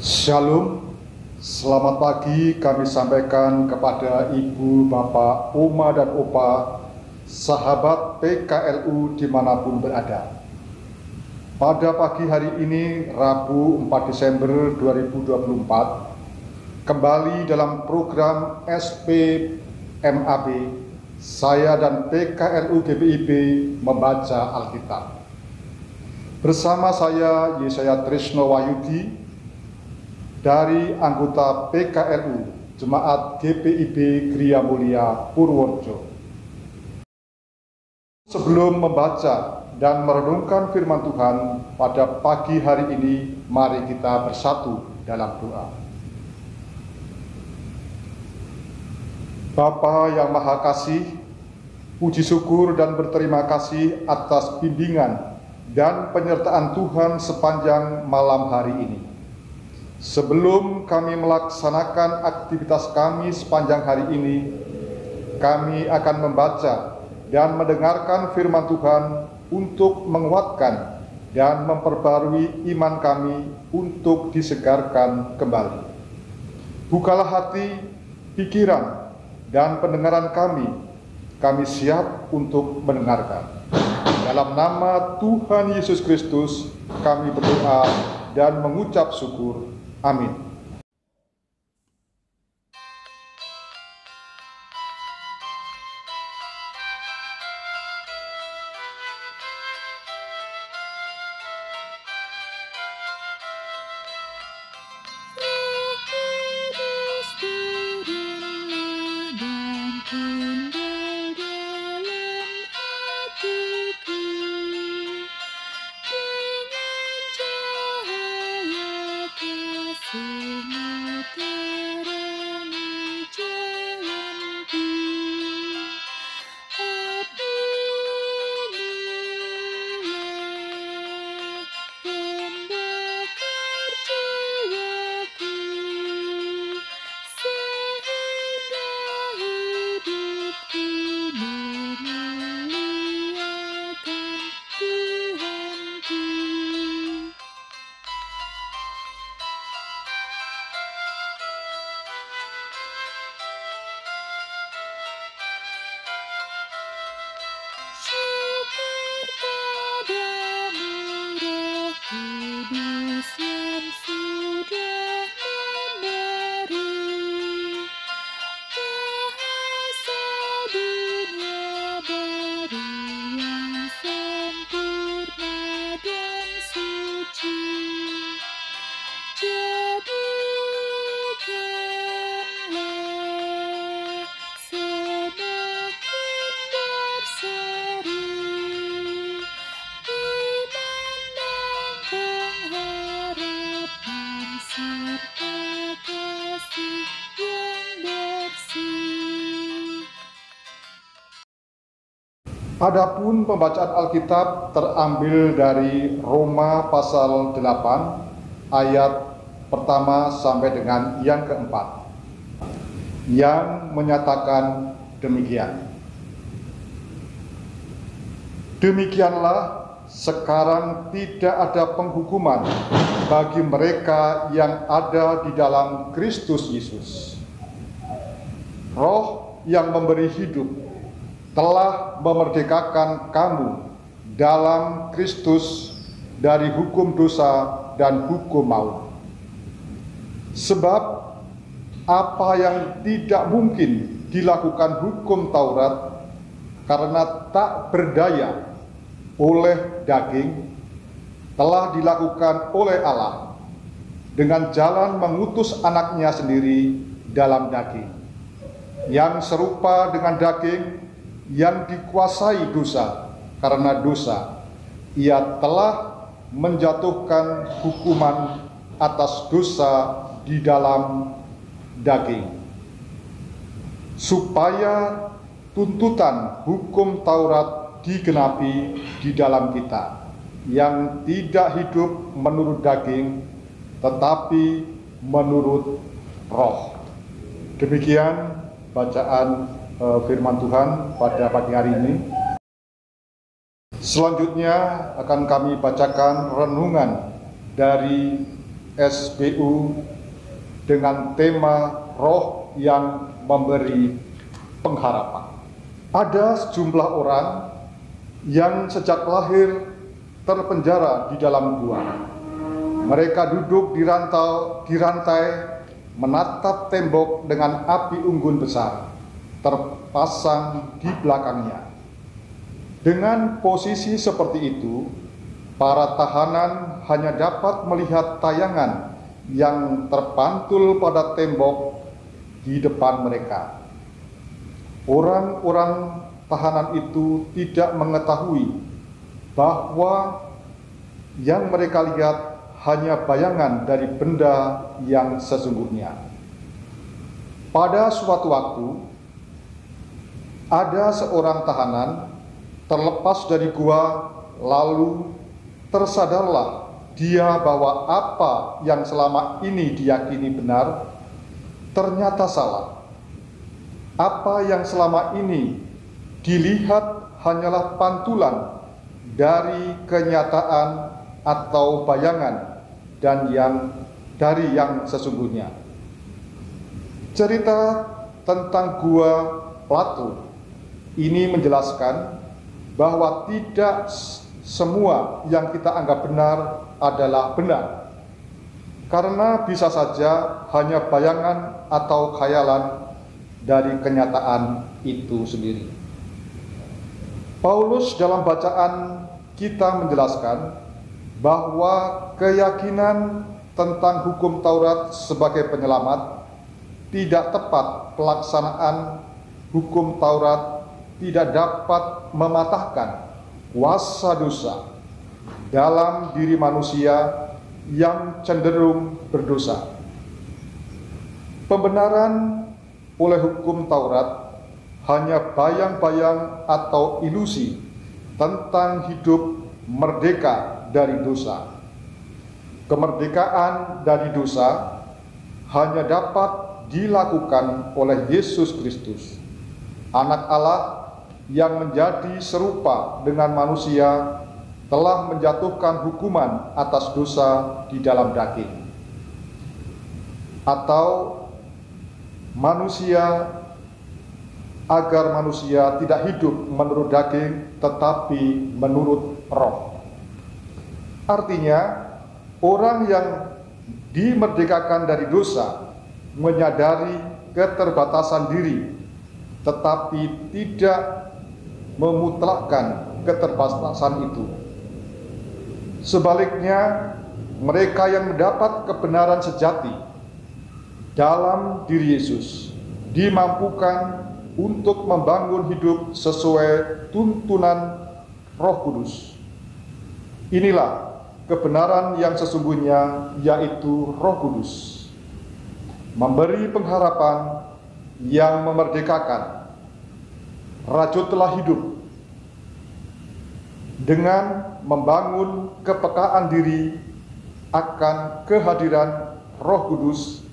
Shalom, selamat pagi kami sampaikan kepada Ibu, Bapak, Oma, dan Opa, sahabat PKLU dimanapun berada. Pada pagi hari ini, Rabu 4 Desember 2024, kembali dalam program SPMAB, saya dan PKLU GPIB membaca Alkitab. Bersama saya, Yesaya Trisno Wayudi, dari anggota PKLU Jemaat GPIB Gria Mulia Purworejo. Sebelum membaca dan merenungkan firman Tuhan pada pagi hari ini, mari kita bersatu dalam doa. Bapa yang Maha Kasih, puji syukur dan berterima kasih atas bimbingan dan penyertaan Tuhan sepanjang malam hari ini. Sebelum kami melaksanakan aktivitas kami sepanjang hari ini, kami akan membaca dan mendengarkan firman Tuhan untuk menguatkan dan memperbarui iman kami untuk disegarkan kembali. Bukalah hati, pikiran, dan pendengaran kami siap untuk mendengarkan. Dalam nama Tuhan Yesus Kristus, kami berdoa dan mengucap syukur. Amin. Adapun pembacaan Alkitab terambil dari Roma pasal 8 ayat pertama sampai dengan yang keempat, yang menyatakan demikian. Demikianlah sekarang tidak ada penghukuman bagi mereka yang ada di dalam Kristus Yesus. Roh yang memberi hidup telah memerdekakan kamu dalam Kristus dari hukum dosa dan hukum maut. Sebab apa yang tidak mungkin dilakukan hukum Taurat karena tak berdaya oleh daging, telah dilakukan oleh Allah dengan jalan mengutus anaknya sendiri dalam daging, yang serupa dengan daging yang dikuasai dosa. Karena dosa, ia telah menjatuhkan hukuman atas dosa di dalam daging, supaya tuntutan hukum Taurat digenapi di dalam kita, yang tidak hidup menurut daging, tetapi menurut roh. Demikian bacaan firman Tuhan pada pagi hari ini. Selanjutnya akan kami bacakan renungan dari SBU dengan tema Roh yang Memberi Pengharapan. Ada sejumlah orang yang sejak lahir terpenjara di dalam gua. Mereka duduk di rantai, menatap tembok dengan api unggun besar terpasang di belakangnya. Dengan posisi seperti itu, para tahanan hanya dapat melihat tayangan yang terpantul pada tembok di depan mereka. Orang-orang tahanan itu tidak mengetahui bahwa yang mereka lihat hanya bayangan dari benda yang sesungguhnya. Pada suatu waktu, ada seorang tahanan terlepas dari gua, lalu tersadarlah dia bahwa apa yang selama ini diyakini benar ternyata salah. Apa yang selama ini dilihat hanyalah pantulan dari kenyataan atau bayangan dan dari yang sesungguhnya. Cerita tentang gua Plato ini menjelaskan bahwa tidak semua yang kita anggap benar adalah benar, karena bisa saja hanya bayangan atau khayalan dari kenyataan itu sendiri. Paulus dalam bacaan kita menjelaskan bahwa keyakinan tentang hukum Taurat sebagai penyelamat tidak tepat. Pelaksanaan hukum Taurat tidak dapat mematahkan kuasa dosa dalam diri manusia yang cenderung berdosa. Pembenaran oleh hukum Taurat hanya bayang-bayang atau ilusi tentang hidup merdeka dari dosa. Kemerdekaan dari dosa hanya dapat dilakukan oleh Yesus Kristus, Anak Allah yang menjadi serupa dengan manusia, telah menjatuhkan hukuman atas dosa di dalam daging. Atau manusia, agar manusia tidak hidup menurut daging tetapi menurut roh. Artinya, orang yang dimerdekakan dari dosa menyadari keterbatasan diri tetapi tidak memutlakkan keterbatasan itu. Sebaliknya, mereka yang mendapat kebenaran sejati dalam diri Yesus dimampukan untuk membangun hidup sesuai tuntunan Roh Kudus. Inilah kebenaran yang sesungguhnya, yaitu Roh Kudus, memberi pengharapan yang memerdekakan. Rajutlah hidup dengan membangun kepekaan diri akan kehadiran Roh Kudus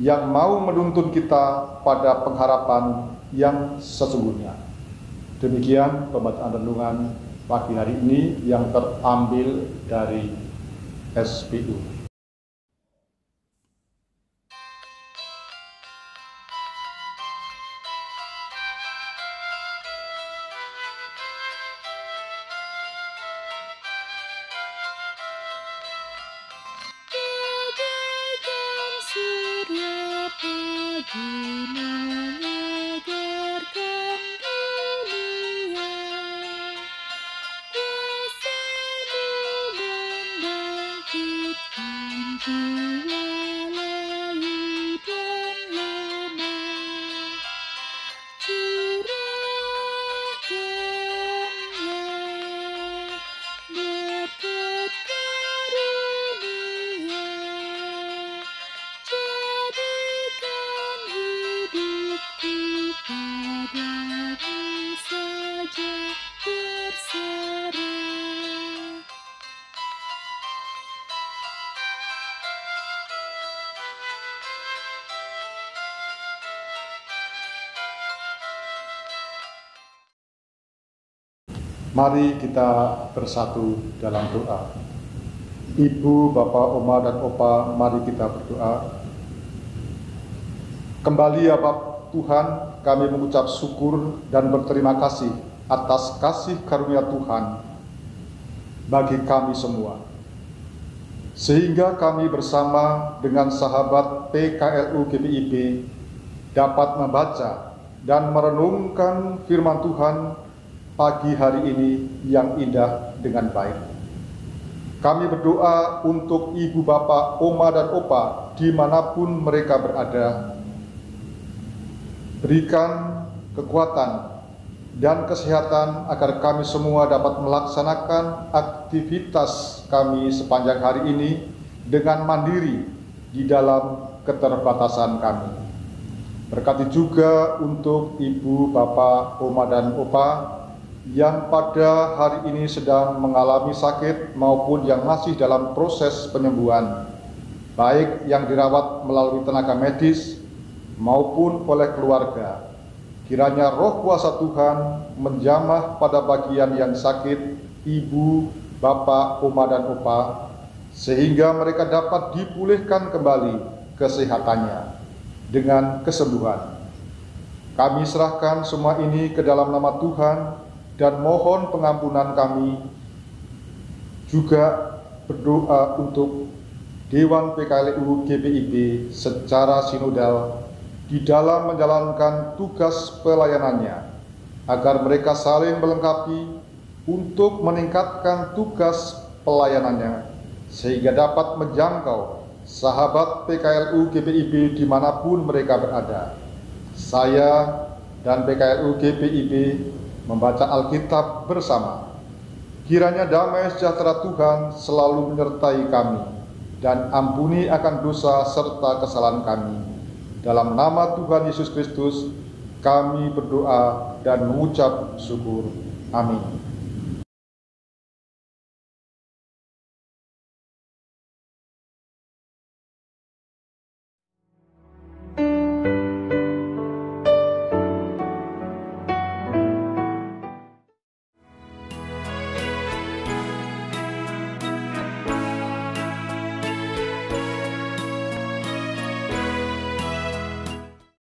yang mau menuntun kita pada pengharapan yang sesungguhnya. Demikian pembacaan renungan pagi hari ini yang terambil dari SBU. Mari kita bersatu dalam doa. Ibu, Bapak, Oma, dan Opa, mari kita berdoa. Kembali ya Bapak Tuhan, kami mengucap syukur dan berterima kasih atas kasih karunia Tuhan bagi kami semua. Sehingga kami bersama dengan sahabat PKLU GPIB dapat membaca dan merenungkan firman Tuhan pagi hari ini yang indah dengan baik. Kami berdoa untuk ibu, bapak, oma, dan opa dimanapun mereka berada. Berikan kekuatan dan kesehatan agar kami semua dapat melaksanakan aktivitas kami sepanjang hari ini dengan mandiri di dalam keterbatasan kami. Berkati juga untuk ibu, bapak, oma, dan opa yang pada hari ini sedang mengalami sakit maupun yang masih dalam proses penyembuhan, baik yang dirawat melalui tenaga medis maupun oleh keluarga. Kiranya roh kuasa Tuhan menjamah pada bagian yang sakit, ibu, bapak, oma, dan opa, sehingga mereka dapat dipulihkan kembali kesehatannya dengan kesembuhan. Kami serahkan semua ini ke dalam nama Tuhan dan mohon pengampunan kami. Juga berdoa untuk Dewan PKLU GPIB secara sinodal di dalam menjalankan tugas pelayanannya, agar mereka saling melengkapi untuk meningkatkan tugas pelayanannya, sehingga dapat menjangkau sahabat PKLU GPIB dimanapun mereka berada. Saya dan PKLU GPIB membaca Alkitab bersama. Kiranya damai sejahtera Tuhan selalu menyertai kami dan ampuni akan dosa serta kesalahan kami. Dalam nama Tuhan Yesus Kristus kami berdoa dan mengucap syukur. Amin.